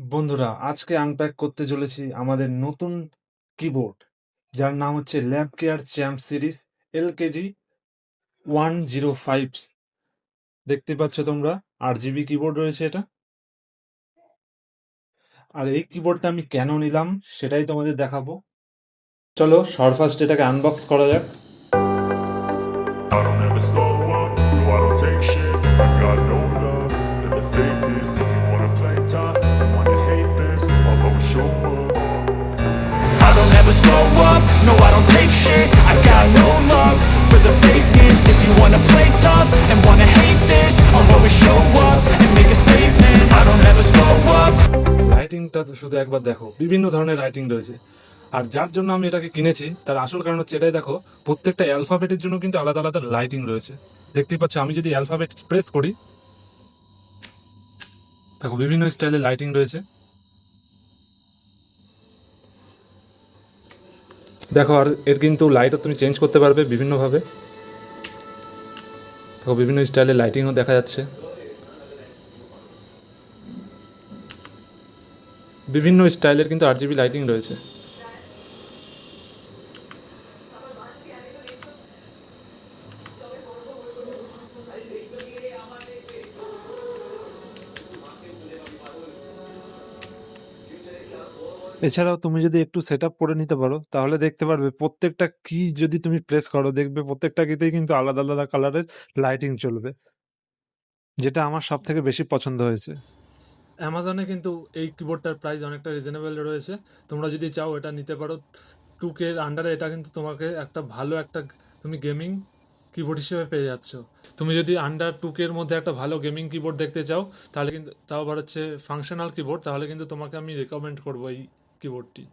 বন্ধুরা, আজকে আনপ্যাক করতে চলেছি আমাদের নতুন কিবোর্ড, যার নাম হচ্ছে lab care champ series LKG 105। দেখতে পাচ্ছ তোমরা, 8 জিবি কিবোর্ড রয়েছে এটা। আর এই কিবোর্ডটা আমি কেন নিলাম সেটাই তোমাদের দেখাবো। চলো ফার্স্ট এটাকে আনবক্স করা যাক। I don't ever slow up, no I don't take shit. I got no love for the fakeness. If you wanna play tough and wanna hate this, I'll always show up. I don't ever slow up, no I don't take shit. I got no love for the fakeness. If you wanna play tough and wanna hate this, I'll always show up and make a statement. I don't ever slow up. লাইটিংটা তো শুধু একবার দেখো, বিভিন্ন ধরনের lighting রয়েছে। আর যার জন্য আমি এটাকে কিনেছি তার আসল কারণ হচ্ছে এটাই দেখো, প্রত্যেকটা অ্যালফাবেটের জন্য কিন্তু আলাদা আলাদা লাইটিং রয়েছে। দেখতেই পাচ্ছ, আমি যদি অ্যালফাবেট প্রেস করি, দেখো বিভিন্ন স্টাইলের লাইটিং রয়েছে। দেখো, আর এর কিন্তু লাইটও তুমি চেঞ্জ করতে পারবে বিভিন্নভাবে। দেখো বিভিন্ন স্টাইলের লাইটিংও দেখা যাচ্ছে, বিভিন্ন স্টাইলের কিন্তু 8 জিবি লাইটিং রয়েছে। এছাড়াও তুমি যদি একটু সেট আপ করে নিতে পারো, তাহলে দেখতে পারবে প্রত্যেকটা কি যদি তুমি প্রেস করো, দেখবে প্রত্যেকটা কিতেই কিন্তু আলাদা আলাদা কালারের লাইটিং চলবে, যেটা আমার সব থেকে বেশি পছন্দ হয়েছে। অ্যামাজনে কিন্তু এই কিবোর্ডটার প্রাইস অনেকটা রিজনেবল রয়েছে। তোমরা যদি চাও এটা নিতে পারো 2K এর আন্ডারে। এটা কিন্তু তোমাকে একটা ভালো একটা তুমি গেমিং কিবোর্ড হিসেবে পেয়ে যাচ্ছ। তুমি যদি আন্ডার 2K এর মধ্যে একটা ভালো গেমিং কিবোর্ড দেখতে চাও, তাহলে কিন্তু, তাও আবার হচ্ছে ফাংশনাল কিবোর্ড, তাহলে কিন্তু তোমাকে আমি রেকমেন্ড করবো এই কিবোর্ডটি।